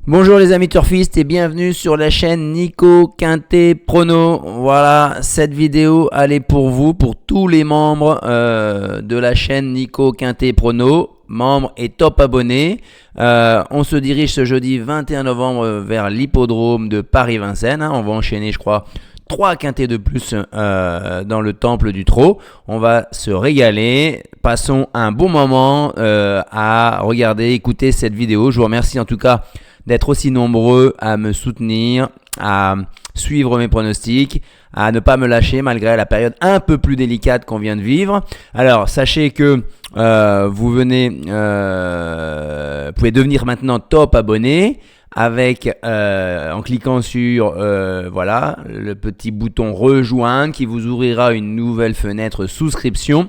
Bonjour les amis turfistes et bienvenue sur la chaîne Nico Quintet Prono. Voilà, cette vidéo elle est pour vous, pour tous les membres de la chaîne Nico Quintet Prono, membres et top abonnés. On se dirige ce jeudi 21 novembre vers l'hippodrome de Paris-Vincennes. On va enchaîner, je crois, 3 quintets de plus dans le temple du trot. On va se régaler. Passons un bon moment à regarder, écouter cette vidéo. Je vous remercie en tout cas d'être aussi nombreux à me soutenir, à suivre mes pronostics, à ne pas me lâcher malgré la période un peu plus délicate qu'on vient de vivre. Alors, sachez que vous pouvez devenir maintenant top abonné avec en cliquant sur voilà, le petit bouton rejoindre qui vous ouvrira une nouvelle fenêtre souscription.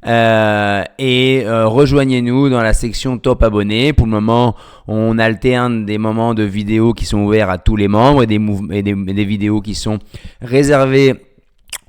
Rejoignez-nous dans la section top abonnés. Pour le moment, on alterne des moments de vidéos qui sont ouverts à tous les membres et des vidéos qui sont réservées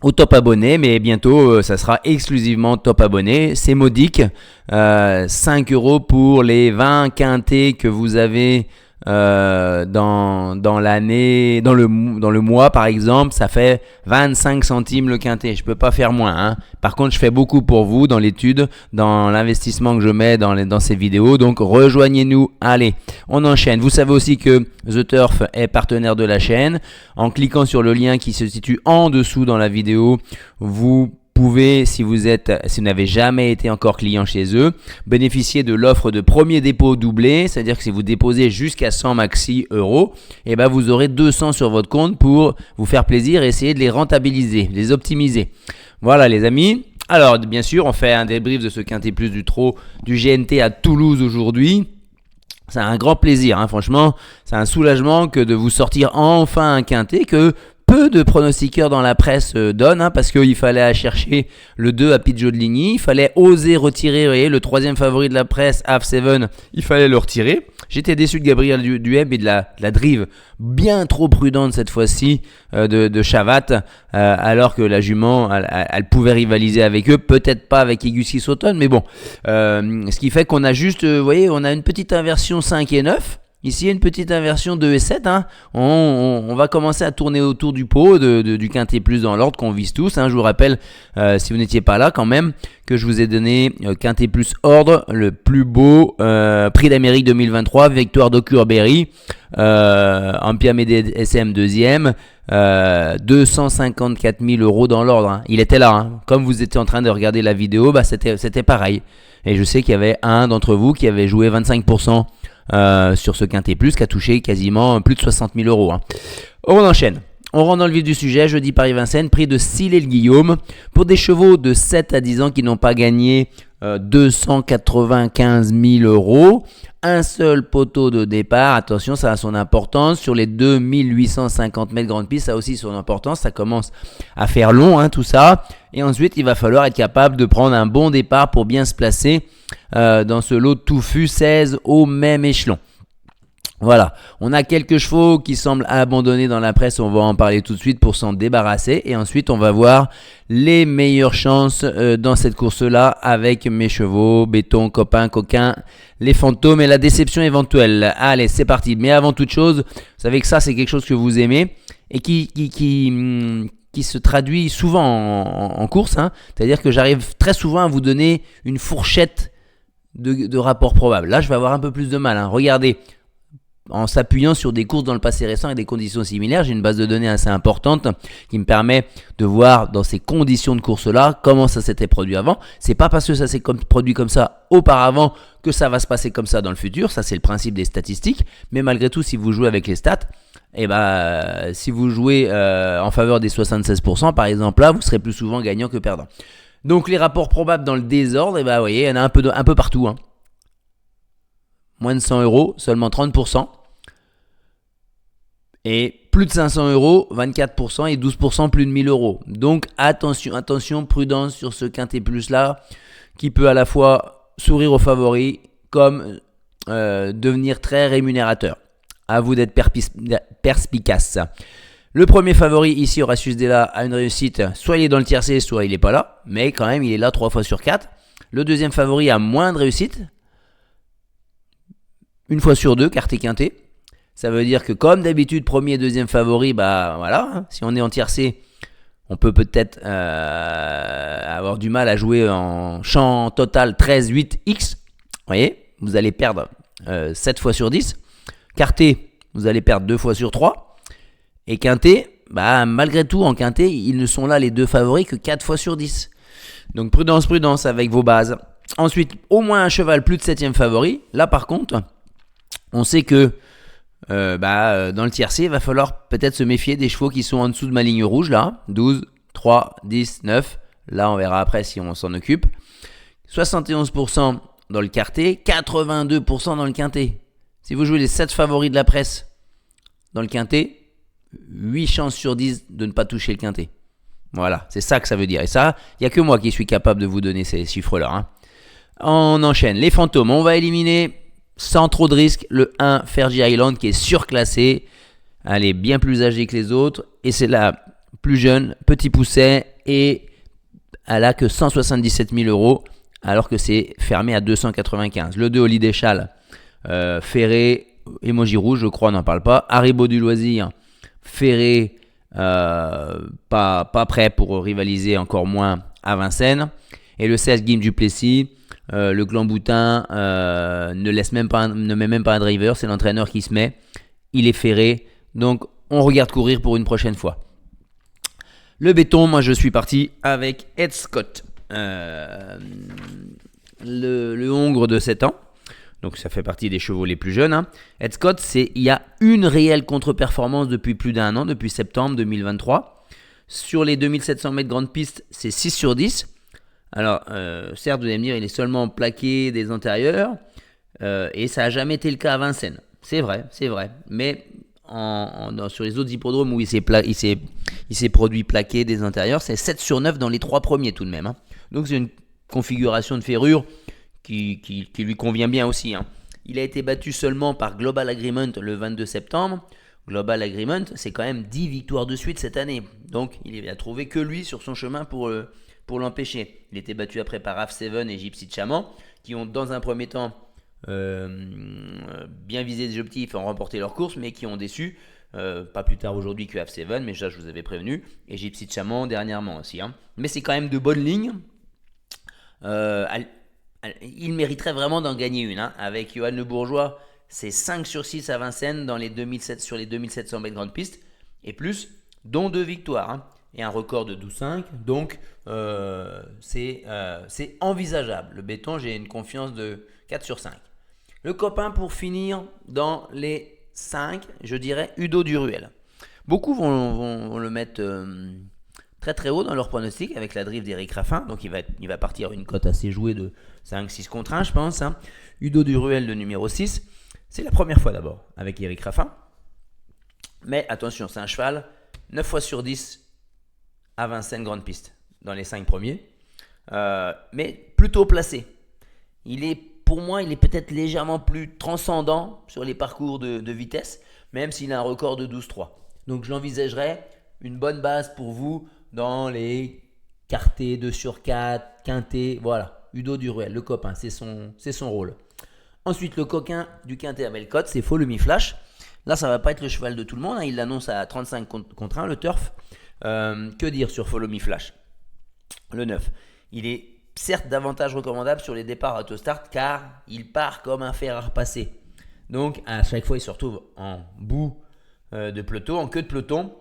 aux top abonnés, mais bientôt ça sera exclusivement top abonnés. C'est modique, 5 € pour les 20 quintés que vous avez dans l'année, dans le mois par exemple, ça fait 25 centimes le quintet. Je peux pas faire moins, hein. Par contre, je fais beaucoup pour vous dans l'étude, dans l'investissement que je mets dans ces vidéos. Donc rejoignez-nous. Allez, on enchaîne. Vous savez aussi que The Turf est partenaire de la chaîne. En cliquant sur le lien qui se situe en dessous dans la vidéo, vous pouvez, si vous n'avez jamais été encore client chez eux, bénéficier de l'offre de premier dépôt doublé, c'est-à-dire que si vous déposez jusqu'à 100 maxi euros, et ben vous aurez 200 sur votre compte pour vous faire plaisir et essayer de les rentabiliser, les optimiser. Voilà les amis. Alors bien sûr, on fait un débrief de ce quintet plus du trot du GNT à Toulouse aujourd'hui. C'est un grand plaisir, hein, franchement, c'est un soulagement que de vous sortir enfin un quintet que peu de pronostiqueurs dans la presse donnent, hein, parce qu'il fallait aller chercher le 2 à Pidgeot de Ligny, il fallait oser retirer, vous voyez, le troisième favori de la presse, Half Seven, il fallait le retirer. J'étais déçu de Gabriel Duhem et de la drive bien trop prudente cette fois-ci de Chavat, alors que la jument, elle pouvait rivaliser avec eux, peut-être pas avec Igussi Sauton, mais bon, ce qui fait qu'on a juste, vous voyez, on a une petite inversion 5 et 9. Ici, il y a une petite inversion 2 et 7. Hein. On va commencer à tourner autour du pot du quintet plus dans l'ordre qu'on vise tous. Hein. Je vous rappelle, si vous n'étiez pas là quand même, que je vous ai donné quintet plus ordre, le plus beau prix d'Amérique 2023, victoire d'Ocurberry, Ampiamédée SM deuxième, 254 000 € dans l'ordre. Hein. Il était là. Hein. Comme vous étiez en train de regarder la vidéo, bah c'était pareil. Et je sais qu'il y avait un d'entre vous qui avait joué 25%. Sur ce quintet plus qui a touché quasiment plus de 60 000 €. Hein. On enchaîne. On rentre dans le vif du sujet. Jeudi Paris-Vincennes, prix de Sillé-le-Guillaume pour des chevaux de 7 à 10 ans qui n'ont pas gagné 295 000 €. Un seul poteau de départ. Attention, ça a son importance. Sur les 2850 mètres grande piste, ça a aussi son importance. Ça commence à faire long, hein, tout ça. Et ensuite, il va falloir être capable de prendre un bon départ pour bien se placer dans ce lot touffu 16 au même échelon. Voilà, on a quelques chevaux qui semblent abandonnés dans la presse, on va en parler tout de suite pour s'en débarrasser. Et ensuite, on va voir les meilleures chances dans cette course-là avec mes chevaux, béton, copains, coquins, les fantômes et la déception éventuelle. Allez, c'est parti. Mais avant toute chose, vous savez que ça, c'est quelque chose que vous aimez et qui se traduit souvent en course. Hein. C'est-à-dire que j'arrive très souvent à vous donner une fourchette de rapports probables. Là, je vais avoir un peu plus de mal. Hein. Regardez. En s'appuyant sur des courses dans le passé récent et des conditions similaires, j'ai une base de données assez importante qui me permet de voir dans ces conditions de course-là comment ça s'était produit avant. C'est pas parce que ça s'est produit comme ça auparavant que ça va se passer comme ça dans le futur. Ça, c'est le principe des statistiques. Mais malgré tout, si vous jouez avec les stats, si vous jouez en faveur des 76%, par exemple, là, vous serez plus souvent gagnant que perdant. Donc, les rapports probables dans le désordre, vous voyez, il y en a un peu partout. Hein. Moins de 100 €, seulement 30%. Et plus de 500 €, 24% et 12% plus de 1000 €. Donc attention, prudence sur ce quintet plus là, qui peut à la fois sourire aux favoris comme devenir très rémunérateur. À vous d'être perspicace. Le premier favori ici, Horatius Della, a une réussite. Soit il est dans le tiercé, soit il n'est pas là. Mais quand même, il est là 3 fois sur 4. Le deuxième favori a moins de réussite. Une fois sur 2, quarté quinté. Ça veut dire que comme d'habitude, premier et deuxième favori, bah voilà, hein, si on est en tiercé, on peut peut-être avoir du mal à jouer en champ total 13-8X. Vous voyez, vous allez perdre 7 fois sur 10. Quarté, vous allez perdre 2 fois sur 3. Et quinté, bah, malgré tout, en quinté, ils ne sont là les deux favoris que 4 fois sur 10. Donc prudence avec vos bases. Ensuite, au moins un cheval plus de 7e favori. Là par contre, on sait que dans le tiercé, il va falloir peut-être se méfier des chevaux qui sont en dessous de ma ligne rouge là. 12, 3, 10, 9. Là on verra après si on s'en occupe. 71% dans le quarté, 82% dans le quinté. Si vous jouez les 7 favoris de la presse dans le quinté, 8 chances sur 10 de ne pas toucher le quinté. Voilà, c'est ça que ça veut dire. Et ça, il n'y a que moi qui suis capable de vous donner ces chiffres-là. Hein. On enchaîne. Les fantômes, on va éliminer sans trop de risque le 1 Fergie Island qui est surclassé. Elle est bien plus âgée que les autres. Et c'est la plus jeune, petit pousset. Et elle a que 177 000 euros alors que c'est fermé à 295. Le 2 Holiday Chal, Ferré, Emoji Rouge, je crois, on n'en parle pas. Haribo du Loisir, Ferré, pas prêt pour rivaliser, encore moins à Vincennes. Et le 16 Guillaume Duplessis, le Clan Boutin ne met même pas un driver, c'est l'entraîneur qui se met. Il est ferré, donc on regarde courir pour une prochaine fois. Le béton, moi je suis parti avec Ed Scott, le Hongre de 7 ans. Donc ça fait partie des chevaux les plus jeunes. Hein. Ed Scott, il y a une réelle contre-performance depuis plus d'un an, depuis septembre 2023. Sur les 2700 mètres grande piste, c'est 6 sur 10. Alors, certes, vous allez me dire, il est seulement plaqué des antérieurs. Et ça n'a jamais été le cas à Vincennes. C'est vrai. Mais sur les autres hippodromes où il s'est produit plaqué des antérieurs, c'est 7 sur 9 dans les 3 premiers tout de même. Hein. Donc c'est une configuration de ferrure qui lui convient bien aussi. Hein. Il a été battu seulement par Global Agreement le 22 septembre. Global Agreement, c'est quand même 10 victoires de suite cette année. Donc il a trouvé que lui sur son chemin pour l'empêcher. Il était battu après par Half7 et Gypsy Chaman, qui ont dans un premier temps bien visé des objectifs et ont remporté leur course, mais qui ont déçu. Pas plus tard aujourd'hui que Half7, mais ça je vous avais prévenu. Et Gypsy Chaman dernièrement aussi. Hein. Mais c'est quand même de bonnes lignes. Il mériterait vraiment d'en gagner une. Hein. Avec Johan Le Bourgeois, c'est 5 sur 6 à Vincennes sur les 2700 mètres grande piste. Et plus, dont 2 victoires. Hein. Et un record de 12,5. Donc, c'est envisageable. Le béton, j'ai une confiance de 4 sur 5. Le copain, pour finir, dans les 5, je dirais Udo Duruel. Beaucoup vont le mettre très très haut dans leur pronostic avec la drift d'Éric Raffin. Donc il va partir une cote assez jouée de 5-6 contre 1, je pense. Hein. Udo Duruel, le numéro 6. C'est la première fois d'abord avec Éric Raffin. Mais attention, c'est un cheval 9 fois sur 10 à Vincennes grande piste dans les 5 premiers. Mais plutôt placé. Pour moi, il est peut-être légèrement plus transcendant sur les parcours de vitesse, même s'il a un record de 12,3. Donc je l'envisagerais une bonne base pour vous dans les quartés 2 sur 4, quintés, voilà. Udo Duruel, le copain, c'est son rôle. Ensuite, le coquin du quintet à belle cote, c'est Follow Me Flash. Là, ça ne va pas être le cheval de tout le monde. Hein. Il l'annonce à 35 contre 1, le turf. Que dire sur Follow Me Flash ? Le 9. Il est certes davantage recommandable sur les départs auto-start car il part comme un fer à repasser. Donc, à chaque fois, il se retrouve en bout de peloton, en queue de peloton.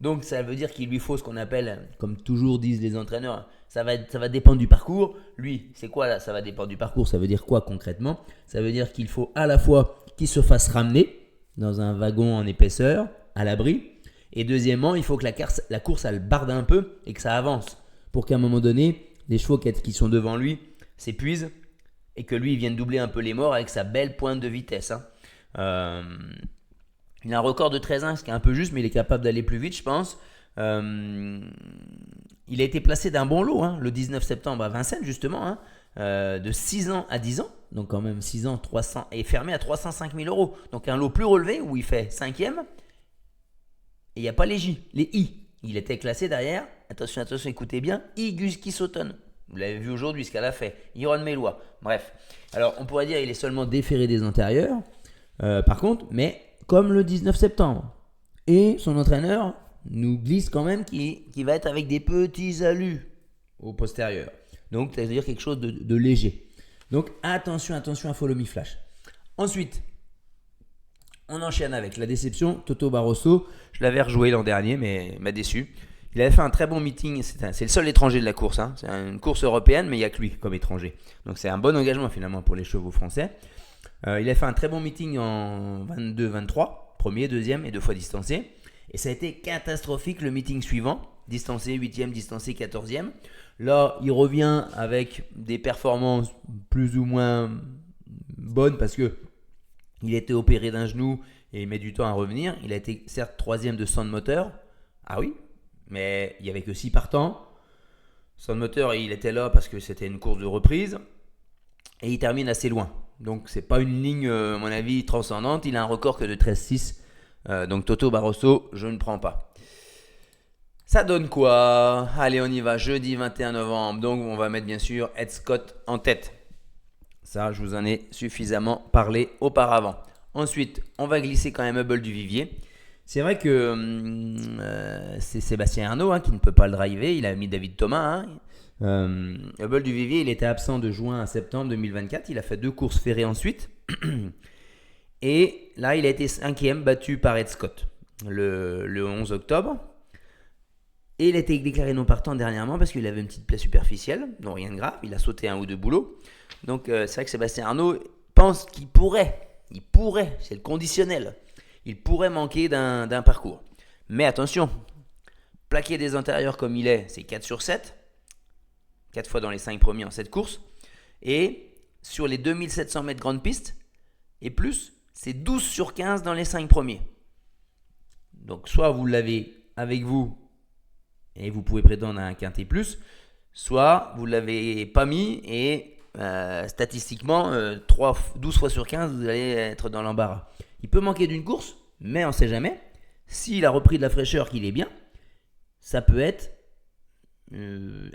Donc, ça veut dire qu'il lui faut ce qu'on appelle, comme toujours disent les entraîneurs, ça va dépendre du parcours. Lui, c'est quoi là ? Ça va dépendre du parcours. Ça veut dire quoi concrètement ? Ça veut dire qu'il faut à la fois qu'il se fasse ramener dans un wagon en épaisseur, à l'abri. Et deuxièmement, il faut que la course, elle barde un peu et que ça avance. Pour qu'à un moment donné, les chevaux qui sont devant lui s'épuisent et que lui, il vienne doubler un peu les morts avec sa belle pointe de vitesse. Hein. Il a un record de 13,1, ce qui est un peu juste, mais il est capable d'aller plus vite, je pense. Il a été placé d'un bon lot, hein, le 19 septembre à Vincennes, justement, hein, de 6 ans à 10 ans. Donc quand même 6 ans, 300, et fermé à 305 000 euros. Donc un lot plus relevé où il fait 5e. Et il n'y a pas les J, les I. Il était classé derrière, attention, écoutez bien, Iguski Sauton. Vous l'avez vu aujourd'hui, ce qu'elle a fait. Iron Mélois. Bref. Alors, on pourrait dire qu'il est seulement déféré des antérieurs. Par contre, mais comme le 19 septembre. Et son entraîneur nous glisse quand même qu'il va être avec des petits alus au postérieur. Donc, c'est-à-dire quelque chose de léger. Donc, attention à Follow Me Flash. Ensuite, on enchaîne avec la déception. Toto Barroso, je l'avais rejoué l'an dernier, mais il m'a déçu. Il avait fait un très bon meeting. C'est le seul étranger de la course. C'est une course européenne, mais il n'y a que lui comme étranger. Donc, c'est un bon engagement finalement pour les chevaux français. Il a fait un très bon meeting en 22-23, premier, deuxième et 2 fois distancé. Et ça a été catastrophique le meeting suivant, distancé 8e, distancé 14e. Là, il revient avec des performances plus ou moins bonnes parce que il a été opéré d'un genou et il met du temps à revenir. Il a été certes 3e de Sound Moteur. Ah oui, mais il n'y avait que 6 partants. Sound Moteur, il était là parce que c'était une course de reprise. Et il termine assez loin. Donc, c'est pas une ligne, à mon avis, transcendante. Il a un record que de 13,6. Donc, Toto Barroso, je ne prends pas. Ça donne quoi? Allez, on y va. Jeudi 21 novembre. Donc, on va mettre bien sûr Ed Scott en tête. Ça, je vous en ai suffisamment parlé auparavant. Ensuite, on va glisser quand même Hubble du Vivier. C'est vrai que c'est Sébastien Arnaud qui ne peut pas le driver. Il a mis David Thomas. Hubble du Vivier, il était absent de juin à septembre 2024. Il a fait 2 courses ferrées ensuite. Et là, il a été 5e, battu par Ed Scott le 11 octobre. Et il a été déclaré non partant dernièrement parce qu'il avait une petite plaie superficielle. Non, rien de grave. Il a sauté 1 ou 2 boulots. Donc, c'est vrai que Sébastien Arnaud pense qu'il pourrait, c'est le conditionnel, il pourrait manquer d'un parcours. Mais attention, plaqué des antérieurs comme il est, c'est 4 sur 7. 4 fois dans les 5 premiers en cette course. Et sur les 2700 mètres grande piste et plus, c'est 12 sur 15 dans les 5 premiers. Donc soit vous l'avez avec vous et vous pouvez prétendre à un quintet plus, soit vous ne l'avez pas mis et statistiquement 12 fois sur 15 vous allez être dans l'embarras. Il peut manquer d'une course, mais on ne sait jamais. S'il a repris de la fraîcheur, qu'il est bien, ça peut être une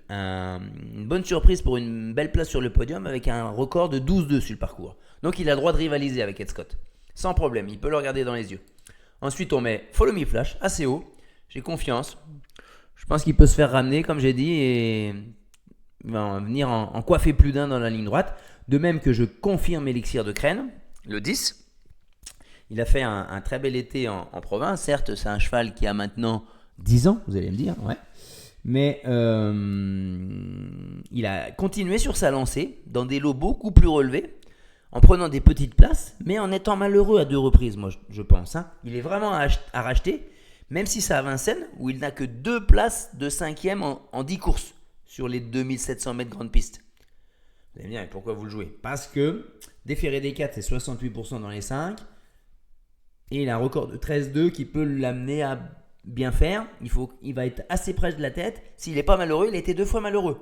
bonne surprise pour une belle place sur le podium avec un record de 12-2 sur le parcours. Donc il a le droit de rivaliser avec Ed Scott. Sans problème, il peut le regarder dans les yeux. Ensuite on met Follow Me Flash, assez haut. J'ai confiance. Je pense qu'il peut se faire ramener comme j'ai dit et venir en coiffer plus d'un dans la ligne droite. De même que je confirme Elixir de Crène, le 10. Il a fait un très bel été en province. Certes, c'est un cheval qui a maintenant 10 ans, vous allez me dire. Ouais. Mais il a continué sur sa lancée dans des lots beaucoup plus relevés, en prenant des petites places, mais en étant malheureux à 2 reprises, moi je pense. Il est vraiment à racheter, même si c'est à Vincennes, où il n'a que 2 places de 5e en 10 courses sur les 2700 mètres grande piste. Vous allez me dire, mais pourquoi vous le jouez? Parce que déféré des 4, c'est 68% dans les 5, et il a un record de 13-2 qui peut l'amener à bien faire. Il va être assez près de la tête. S'il n'est pas malheureux, il a été 2 fois malheureux.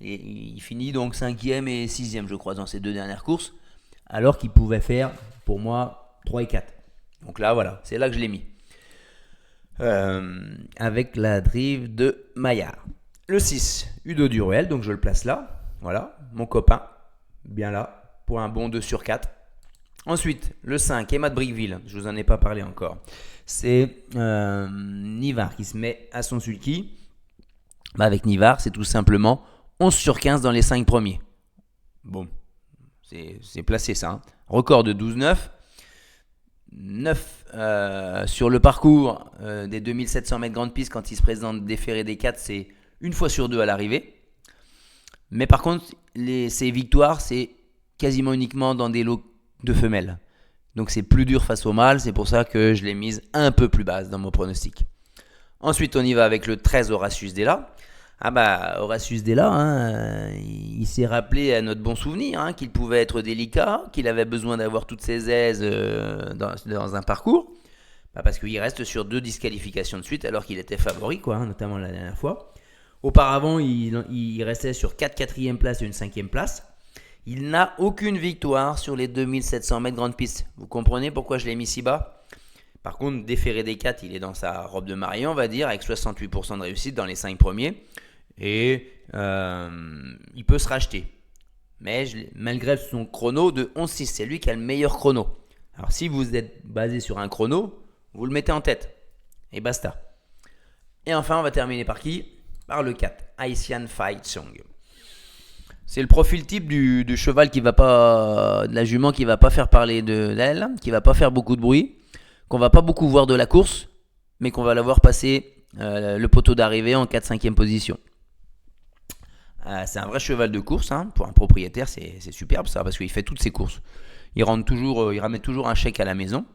Et il finit donc 5e et 6e, je crois, dans ces 2 dernières courses, alors qu'il pouvait faire, pour moi, 3 et 4. Donc là, voilà, c'est là que je l'ai mis. Avec la drive de Maillard. Le 6, Udo Duruel, donc je le place là. Voilà, mon copain, bien là, pour un bon 2 sur 4. Ensuite, le 5, Emma de Briqueville, je vous en ai pas parlé encore. C'est Nivard qui se met à son sulky. Avec Nivard, c'est tout simplement 11 sur 15 dans les 5 premiers. Bon, c'est placé ça. Record de 12-9. 9 sur le parcours des 2700 mètres grande piste quand il se présente déféré des 4, c'est 1 fois sur 2 à l'arrivée. Mais par contre, ses victoires, c'est quasiment uniquement dans des lots de femelles. Donc c'est plus dur face au mâle, c'est pour ça que je l'ai mise un peu plus basse dans mon pronostic. Ensuite, on y va avec le 13 Horatius Della. Ah bah, Horatius Della, il s'est rappelé à notre bon souvenir qu'il pouvait être délicat, qu'il avait besoin d'avoir toutes ses aises dans un parcours. Parce qu'il reste sur 2 disqualifications de suite alors qu'il était favori, notamment la dernière fois. Auparavant, il restait sur 4 quatrième places et une 5e place. Il n'a aucune victoire sur les 2700 mètres grande piste. Vous comprenez pourquoi je l'ai mis si bas? Par contre, déféré des 4, il est dans sa robe de mariée, on va dire, avec 68% de réussite dans les 5 premiers. Et il peut se racheter. Mais malgré son chrono de 11,6, c'est lui qui a le meilleur chrono. Alors si vous êtes basé sur un chrono, vous le mettez en tête. Et basta. Et enfin, on va terminer par qui? Par le 4, Haitian Fight Song. C'est le profil type du cheval qui va pas, de la jument qui va pas faire parler d'elle, qui va pas faire beaucoup de bruit, qu'on va pas beaucoup voir de la course, mais qu'on va la voir passer le poteau d'arrivée en 4-5e position. C'est un vrai cheval de course, hein. Pour un propriétaire, c'est superbe ça, parce qu'il fait toutes ses courses. Il ramène toujours un chèque à la maison.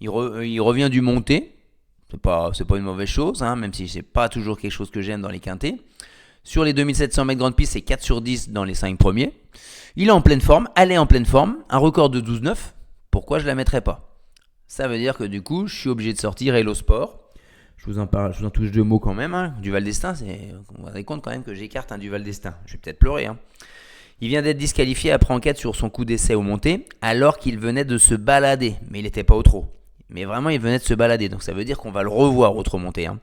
Il revient du monté. C'est pas une mauvaise chose, hein, même si c'est pas toujours quelque chose que j'aime dans les quintés. Sur les 2700 mètres grande piste, c'est 4 sur 10 dans les 5 premiers. Il est en pleine forme, elle est en pleine forme, un record de 12,9. Pourquoi je la mettrais pas? Ça veut dire que du coup, je suis obligé de sortir Hello Sport. Je vous en touche 2 mots quand même. Hein. Du Val d'Estaing, vous vous rendez compte quand même que j'écarte du Val d'Estaing. Je vais peut-être pleurer. Hein. Il vient d'être disqualifié après enquête sur son coup d'essai au monté, alors qu'il venait de se balader, mais il n'était pas au trot. Mais vraiment, il venait de se balader, donc ça veut dire qu'on va le revoir au trot monté. Hein.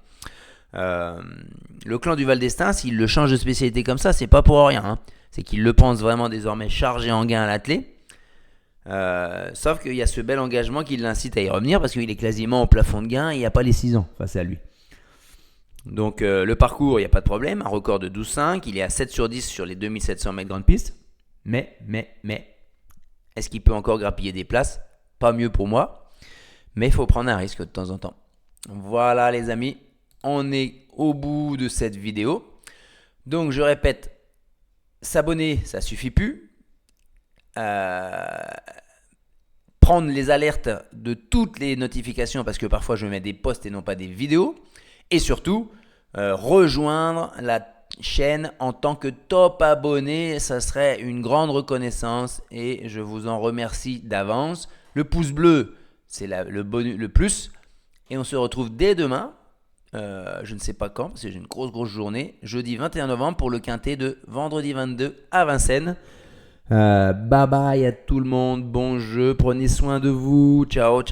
Le clan du Val d'Estaing, s'il le change de spécialité comme ça, c'est pas pour rien. Hein. C'est qu'il le pense vraiment désormais chargé en gain à l'attelé. Sauf qu'il y a ce bel engagement qui l'incite à y revenir parce qu'il est quasiment au plafond de gain et il n'y a pas les 6 ans face à lui. Donc le parcours, il n'y a pas de problème. Un record de 12,5. Il est à 7 sur 10 sur les 2700 mètres grande piste. Mais, est-ce qu'il peut encore grappiller des places? Pas mieux pour moi. Mais il faut prendre un risque de temps en temps. Voilà les amis, on est au bout de cette vidéo. Donc je répète, s'abonner, ça suffit plus. Prendre les alertes de toutes les notifications parce que parfois je mets des posts et non pas des vidéos. Et surtout, rejoindre la chaîne en tant que top abonné, ça serait une grande reconnaissance et je vous en remercie d'avance. Le pouce bleu, c'est le plus. Et on se retrouve dès demain, je ne sais pas quand, parce que j'ai une grosse journée, jeudi 21 novembre pour le quintet de vendredi 22 à Vincennes. Bye bye à tout le monde, bon jeu, prenez soin de vous, ciao.